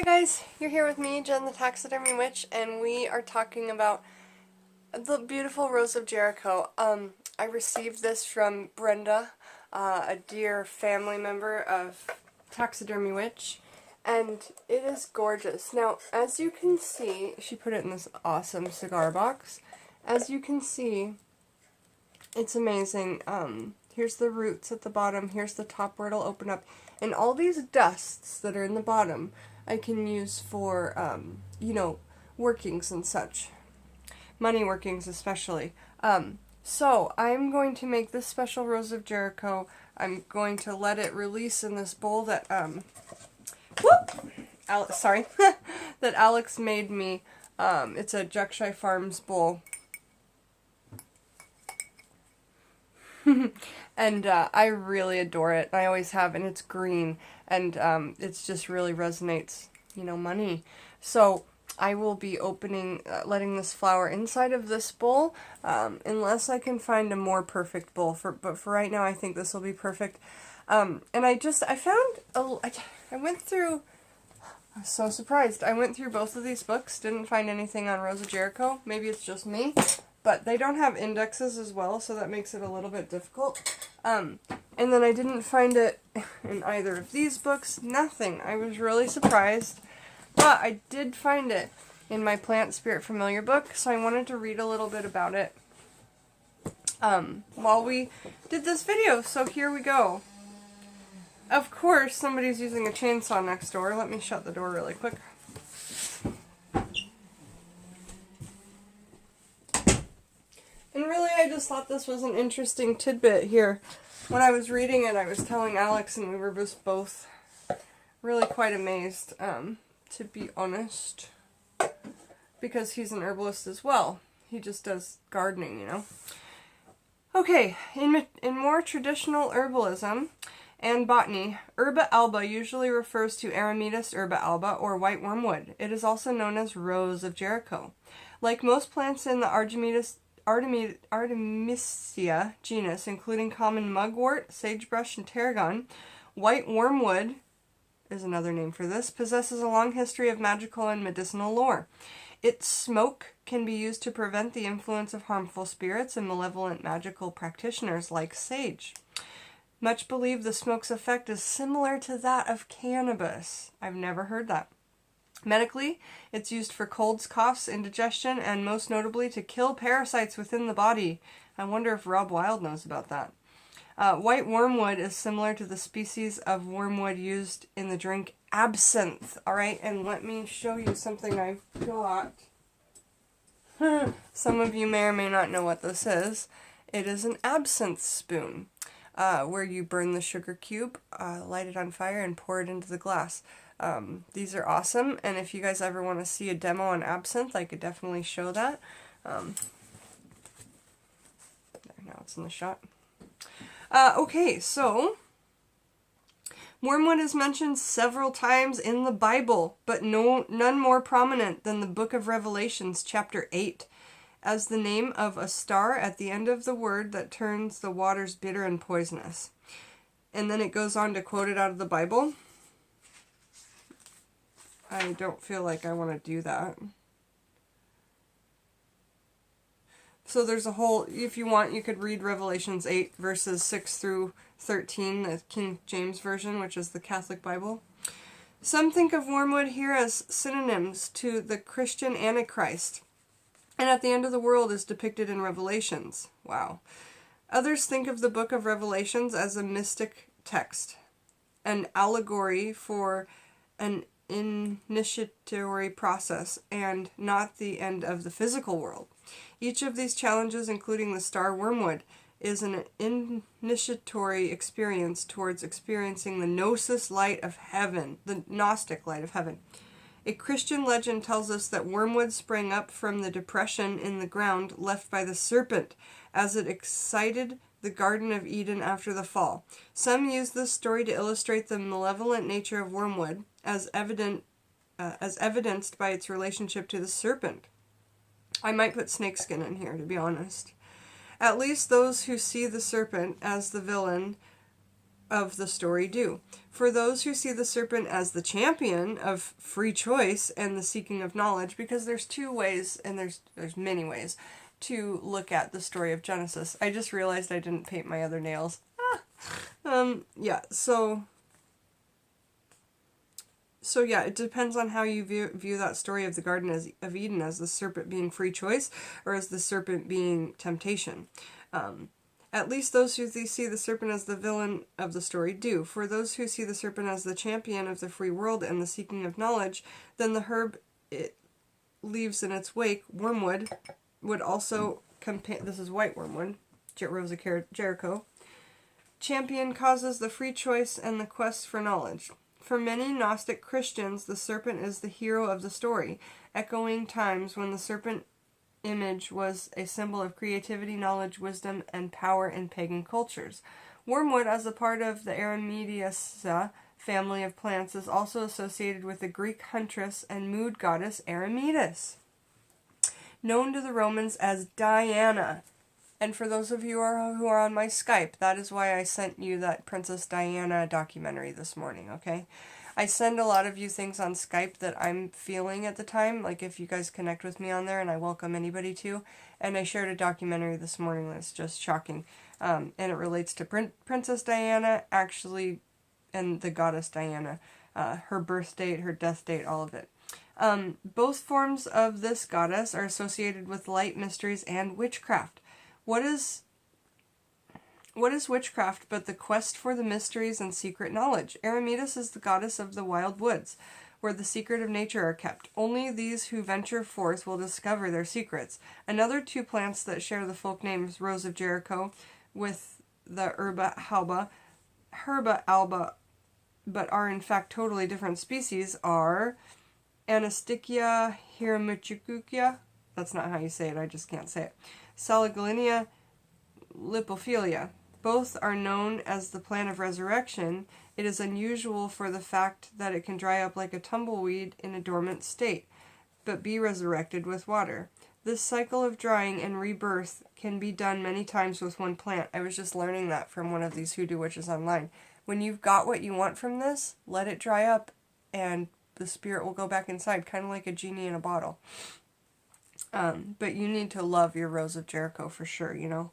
guys, you're here with me, Jen the Taxidermy Witch, and we are talking about the beautiful Rose of Jericho. I received this from Brenda, a dear family member of Taxidermy Witch, and it is gorgeous. Now, as you can see, she put it in this awesome cigar box. As you can see, it's amazing. Here's the roots at the bottom, here's the top where it'll open up, and all these dusts that are in the bottom I can use for, workings and such. Money workings especially. So I'm going to make this special Rose of Jericho. I'm going to let it release in this bowl that, that Alex made me. It's a Jericho Farms bowl. And I really adore it. I always have, and it's green, and it's just really resonates, money. So I will be opening, letting this flower inside of this bowl, unless I can find a more perfect bowl. But for right now, I think this will be perfect. And I went through. I was so surprised. I went through both of these books, didn't find anything on Rose of Jericho. Maybe it's just me. But they don't have indexes as well, so that makes it a little bit difficult. And then I didn't find it in either of these books. Nothing. I was really surprised. But I did find it in my Plant Spirit Familiar book, so I wanted to read a little bit about it while we did this video. So here we go. Of course, somebody's using a chainsaw next door. Let me shut the door really quick. And really, I just thought this was an interesting tidbit here. When I was reading it, I was telling Alex, and we were just both really quite amazed, to be honest, because he's an herbalist as well. He just does gardening, Okay, in more traditional herbalism and botany, herba alba usually refers to Aromatis herba alba, or white wormwood. It is also known as Rose of Jericho. Like most plants in the Artemisia genus, including common mugwort, sagebrush, and tarragon, white wormwood is another name for this, possesses a long history of magical and medicinal lore. Its smoke can be used to prevent the influence of harmful spirits and malevolent magical practitioners like sage. Much believe the smoke's effect is similar to that of cannabis. I've never heard that. Medically, it's used for colds, coughs, indigestion, and most notably to kill parasites within the body. I wonder if Rob Wild knows about that. White wormwood is similar to the species of wormwood used in the drink absinthe. Alright, and let me show you something I've got. Some of you may or may not know what this is. It is an absinthe spoon, where you burn the sugar cube, light it on fire, and pour it into the glass. These are awesome, and if you guys ever want to see a demo on absinthe, I could definitely show that. Now it's in the shot. Okay, so wormwood is mentioned several times in the Bible, but none more prominent than the book of Revelations, chapter 8, as the name of a star at the end of the word that turns the waters bitter and poisonous. And then it goes on to quote it out of the Bible. I don't feel like I want to do that. So there's a whole, if you want, you could read Revelations 8, verses 6 through 13, the King James Version, which is the Catholic Bible. Some think of wormwood here as synonyms to the Christian Antichrist, and at the end of the world is depicted in Revelations. Wow. Others think of the book of Revelations as a mystic text, an allegory for an initiatory process, and not the end of the physical world. Each of these challenges, including the star wormwood, is an initiatory experience towards experiencing the Gnosis light of heaven, the Gnostic light of heaven. A Christian legend tells us that wormwood sprang up from the depression in the ground left by the serpent as it excited the Garden of Eden after the fall. Some use this story to illustrate the malevolent nature of wormwood, as evidenced by its relationship to the serpent. I might put snakeskin in here, to be honest. At least those who see the serpent as the villain of the story do. For those who see the serpent as the champion of free choice and the seeking of knowledge, because there's two ways, and there's many ways, to look at the story of Genesis. I just realized I didn't paint my other nails. Yeah, so yeah, it depends on how you view that story of the Garden of Eden, as the serpent being free choice or as the serpent being temptation. At least those who see the serpent as the villain of the story do. For those who see the serpent as the champion of the free world and the seeking of knowledge, then the herb it leaves in its wake, wormwood, would also this is white wormwood, Rose of Jericho. Champion causes the free choice and the quest for knowledge. For many Gnostic Christians, the serpent is the hero of the story, echoing times when the serpent image was a symbol of creativity, knowledge, wisdom, and power in pagan cultures. Wormwood, as a part of the Aramidaceae family of plants, is also associated with the Greek huntress and mood goddess Aramidas, known to the Romans as Diana. And for those of you who are on my Skype, that is why I sent you that Princess Diana documentary this morning, okay? I send a lot of you things on Skype that I'm feeling at the time, like if you guys connect with me on there, and I welcome anybody to. And I shared a documentary this morning that's just shocking. And it relates to Princess Diana, actually, and the goddess Diana. Her birth date, her death date, all of it. Both forms of this goddess are associated with light, mysteries, and witchcraft. What is witchcraft but the quest for the mysteries and secret knowledge? Aramidas is the goddess of the wild woods, where the secret of nature are kept. Only these who venture forth will discover their secrets. Another two plants that share the folk names Rose of Jericho with the herba alba, but are in fact totally different species, are Anastichia hiramichukukia, that's not how you say it, I just can't say it, Saligalinia lipophilia. Both are known as the plant of resurrection. It is unusual for the fact that it can dry up like a tumbleweed in a dormant state, but be resurrected with water. This cycle of drying and rebirth can be done many times with one plant. I was just learning that from one of these hoodoo witches online. When you've got what you want from this, let it dry up and the spirit will go back inside, kind of like a genie in a bottle. But you need to love your Rose of Jericho for sure, you know.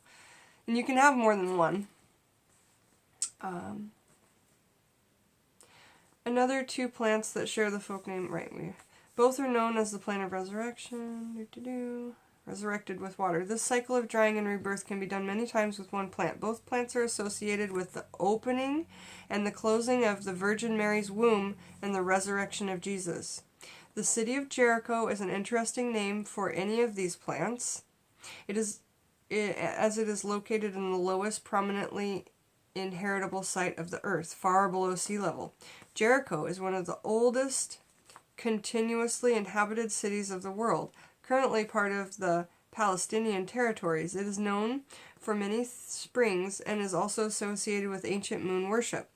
And you can have more than one. Another two plants that share the folk name, both are known as the plant of resurrection. Resurrected with water. This cycle of drying and rebirth can be done many times with one plant. Both plants are associated with the opening and the closing of the Virgin Mary's womb and the resurrection of Jesus. The city of Jericho is an interesting name for any of these plants. As it is located in the lowest prominently inheritable site of the earth, far below sea level. Jericho is one of the oldest continuously inhabited cities of the world, currently part of the Palestinian territories. It is known for many springs and is also associated with ancient moon worship.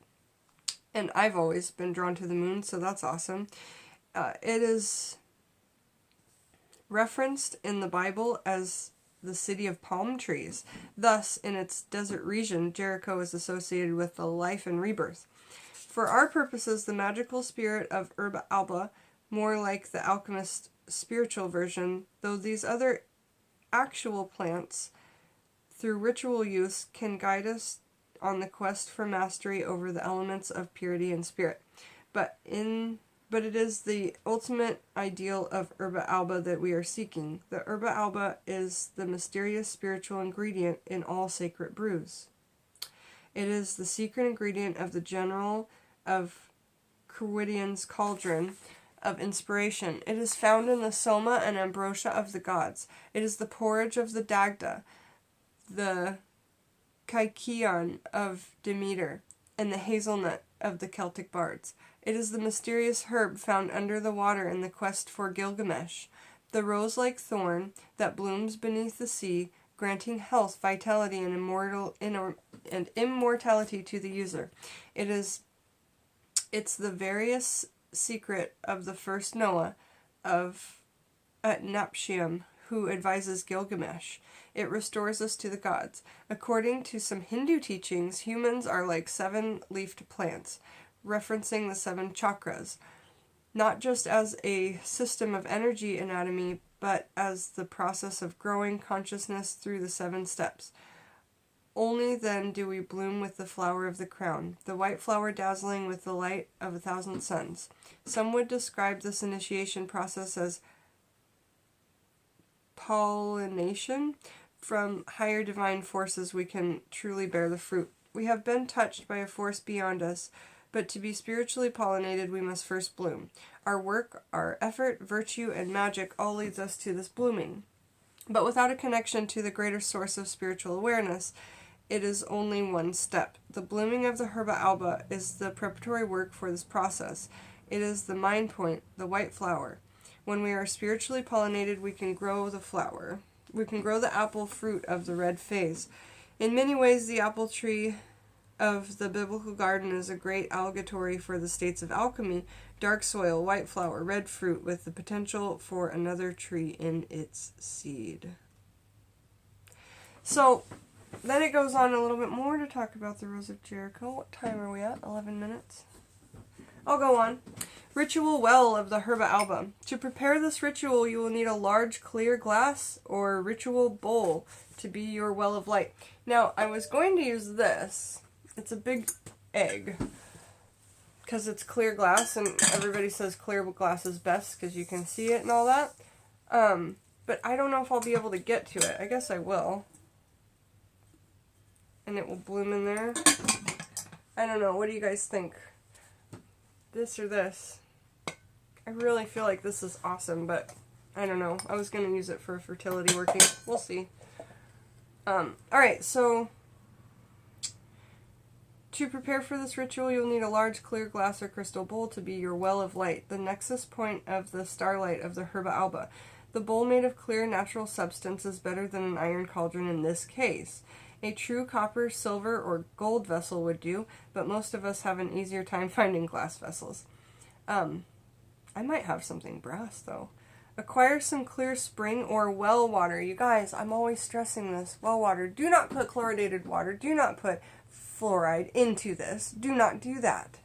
And I've always been drawn to the moon, so that's awesome. It is referenced in the Bible as the city of palm trees. Thus, in its desert region, Jericho is associated with the life and rebirth. For our purposes, the magical spirit of Herba alba, more like the alchemist spiritual version, though these other actual plants, through ritual use, can guide us on the quest for mastery over the elements of purity and spirit. But it is the ultimate ideal of Herba alba that we are seeking. The Herba alba is the mysterious spiritual ingredient in all sacred brews. It is the secret ingredient of the general of Quiridian's cauldron of inspiration. It is found in the soma and ambrosia of the gods. It is the porridge of the Dagda, the kykeon of Demeter, and the hazelnut of the Celtic bards. It is the mysterious herb found under the water in the quest for Gilgamesh, the rose-like thorn that blooms beneath the sea, granting health, vitality, and immortality to the user. It's the various secret of the first Noah of Utnapishtim, who advises Gilgamesh. It restores us to the gods. According to some Hindu teachings, humans are like 7-leafed plants, referencing the 7 chakras, not just as a system of energy anatomy, but as the process of growing consciousness through the 7 steps. Only then do we bloom with the flower of the crown, the white flower dazzling with the light of 1,000 suns. Some would describe this initiation process as pollination. From higher divine forces we can truly bear the fruit. We have been touched by a force beyond us, but to be spiritually pollinated we must first bloom. Our work, our effort, virtue, and magic all leads us to this blooming. But without a connection to the greater source of spiritual awareness, it is only one step. The blooming of the herba alba is the preparatory work for this process. It is the mind point, the white flower. When we are spiritually pollinated, we can grow the flower. We can grow the apple fruit of the red phase. In many ways, the apple tree of the biblical garden is a great allegory for the states of alchemy: dark soil, white flower, red fruit, with the potential for another tree in its seed. So, then it goes on a little bit more to talk about the Rose of Jericho. What time are we at? 11 minutes? I'll go on. Ritual well of the herba alba. To prepare this ritual, you will need a large clear glass or ritual bowl to be your well of light. Now, I was going to use this. It's a big egg because it's clear glass, and everybody says clear glass is best because you can see it and all that. But I don't know if I'll be able to get to it. I guess I will. And it will bloom in there. I don't know. What do you guys think? This or this? I really feel like this is awesome, but I don't know. I was going to use it for fertility working. We'll see. Alright, so to prepare for this ritual, you'll need a large clear glass or crystal bowl to be your well of light, the nexus point of the starlight of the herba alba. The bowl made of clear natural substance is better than an iron cauldron in this case. A true copper, silver, or gold vessel would do, but most of us have an easier time finding glass vessels. I might have something brass, though. Acquire some clear spring or well water. You guys, I'm always stressing this. Well water. Do not put chlorinated water. Do not put fluoride into this. Do not do that.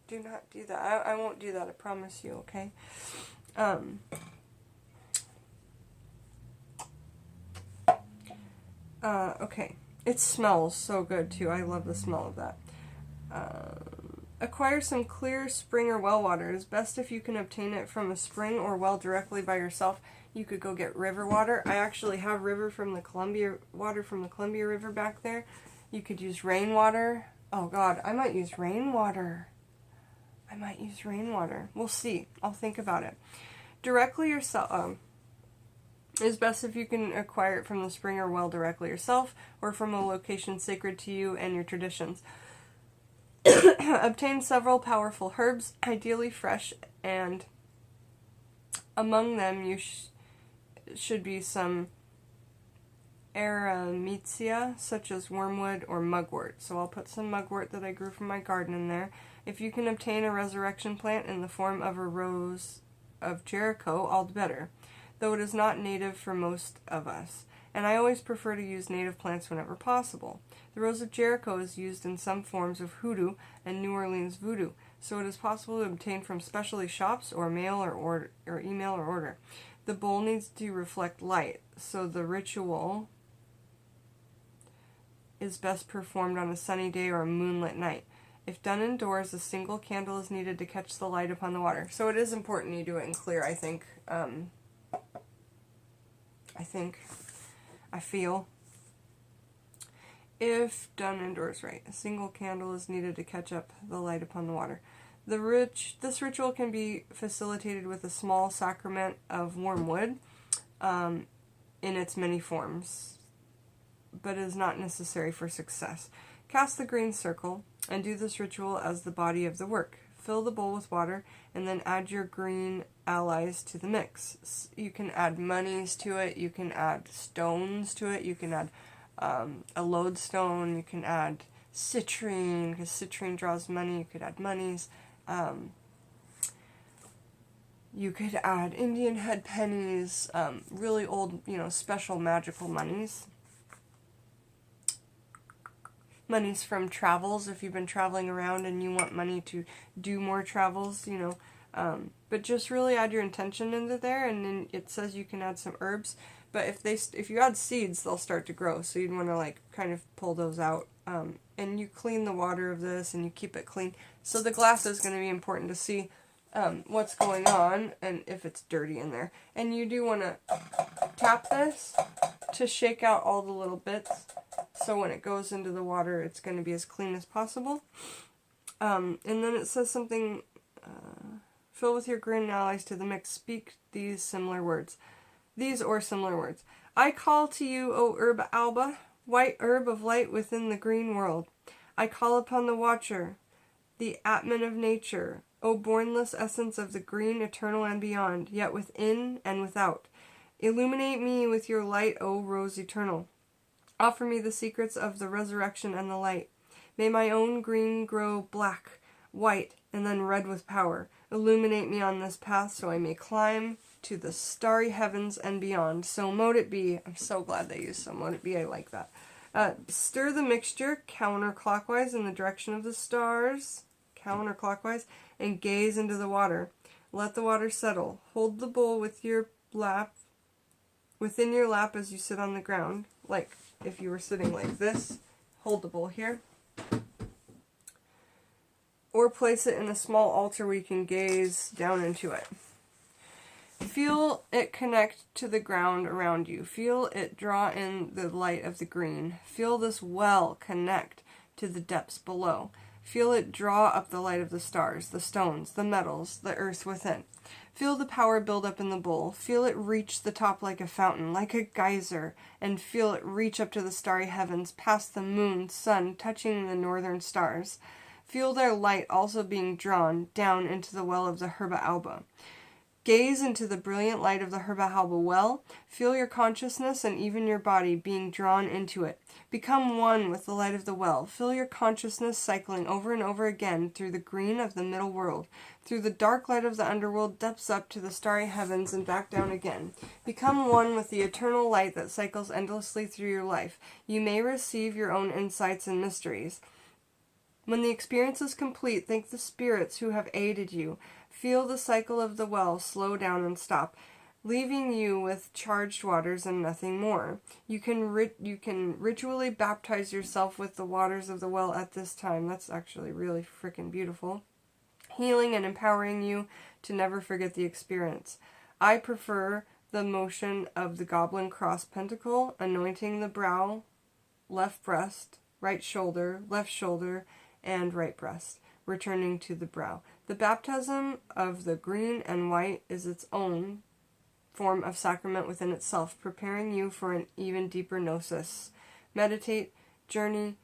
Do not do that. I won't do that, I promise you, okay? Okay. It smells so good, too. I love the smell of that. Acquire some clear spring or well water. It is best if you can obtain it from a spring or well directly by yourself. You could go get river water. I actually have water from the Columbia River back there. You could use rainwater. Oh, God. I might use rainwater. We'll see. I'll think about it. Directly yourself. It is best if you can acquire it from the spring or well directly yourself, or from a location sacred to you and your traditions. Obtain several powerful herbs, ideally fresh, and among them you should be some aromatia, such as wormwood or mugwort. So I'll put some mugwort that I grew from my garden in there. If you can obtain a resurrection plant in the form of a rose of Jericho, all the better, though it is not native for most of us, and I always prefer to use native plants whenever possible. The Rose of Jericho is used in some forms of hoodoo and New Orleans voodoo, so it is possible to obtain from specialty shops or mail or email or order. The bowl needs to reflect light, so the ritual is best performed on a sunny day or a moonlit night. If done indoors, a single candle is needed to catch the light upon the water. So it is important you do it in clear, I think. I feel. If done indoors right, a single candle is needed to catch up the light upon the water. This ritual can be facilitated with a small sacrament of wormwood in its many forms, but is not necessary for success. Cast the green circle and do this ritual as the body of the work. Fill the bowl with water and then add your green allies to the mix. You can add monies to it, you can add stones to it, you can add a lodestone, you can add citrine, because citrine draws money, you could add monies. You could add Indian head pennies, really old, you know, special magical monies. Monies from travels, if you've been traveling around and you want money to do more travels, you know. But just really add your intention into there, and then it says you can add some herbs. But if you add seeds, they'll start to grow, so you'd want to like kind of pull those out. And you clean the water of this, and you keep it clean. So the glass is going to be important to see what's going on and if it's dirty in there. And you do want to tap this to shake out all the little bits, so when it goes into the water, it's going to be as clean as possible. And then it says something, fill with your grin allies to the mix, speak these similar words. These or similar words. I call to you, O herb alba, white herb of light within the green world. I call upon the watcher, the Atman of nature, O bornless essence of the green, eternal and beyond, yet within and without. Illuminate me with your light, O rose eternal. Offer me the secrets of the resurrection and the light. May my own green grow black, white, and then red with power. Illuminate me on this path so I may climb to the starry heavens and beyond. So mote it be. I'm so glad they used so mote it be. I like that. Stir the mixture counterclockwise in the direction of the stars, counterclockwise, and gaze into the water. Let the water settle. Hold the bowl with your lap, within your lap as you sit on the ground, like if you were sitting like this. Hold the bowl here. Or place it in a small altar where you can gaze down into it. Feel it connect to the ground around you. Feel it draw in the light of the green. Feel this well connect to the depths below. Feel it draw up the light of the stars, the stones, the metals, the earth within. Feel the power build up in the bowl. Feel it reach the top like a fountain, like a geyser, and feel it reach up to the starry heavens, past the moon, sun, touching the northern stars. Feel their light also being drawn down into the well of the herba alba. Gaze into the brilliant light of the herba alba well. Feel your consciousness and even your body being drawn into it. Become one with the light of the well. Feel your consciousness cycling over and over again through the green of the middle world, through the dark light of the underworld, depths up to the starry heavens and back down again. Become one with the eternal light that cycles endlessly through your life. You may receive your own insights and mysteries. When the experience is complete, thank the spirits who have aided you. Feel the cycle of the well slow down and stop, leaving you with charged waters and nothing more. You can ritually baptize yourself with the waters of the well at this time. That's actually really freaking beautiful. Healing and empowering you to never forget the experience. I prefer the motion of the goblin cross pentacle, anointing the brow, left breast, right shoulder, left shoulder, and right breast, returning to the brow. The baptism of the green and white is its own form of sacrament within itself, preparing you for an even deeper gnosis. Meditate, journey,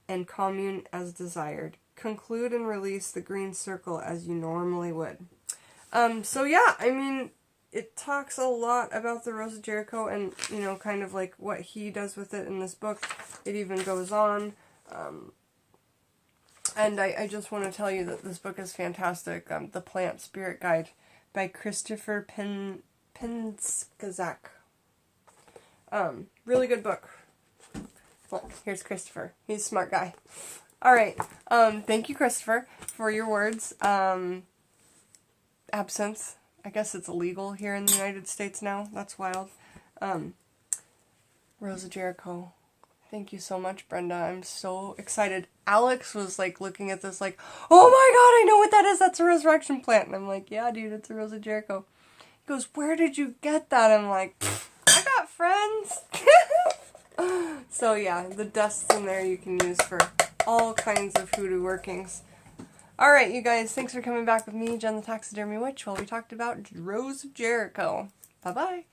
and commune as desired. Conclude and release the green circle as you normally would. So yeah, I mean, it talks a lot about the Rose of Jericho and, you know, kind of like what he does with it in this book. It even goes on. And I just want to tell you that this book is fantastic. The Plant Spirit Guide by Christopher Penczak. Really good book. Look, here's Christopher. He's a smart guy. Alright, thank you, Christopher, for your words. Absinthe. I guess it's illegal here in the United States now. That's wild. Rose of Jericho. Thank you so much, Brenda. I'm so excited. Alex was like looking at this like, oh my god, I know what that is. That's a resurrection plant. And I'm like, yeah, dude, it's a Rose of Jericho. He goes, where did you get that? I'm like, I got friends. So yeah, the dust's in there you can use for all kinds of hoodoo workings. Alright, you guys, thanks for coming back with me, Jen the Taxidermy Witch, while we talked about Rose of Jericho. Bye-bye.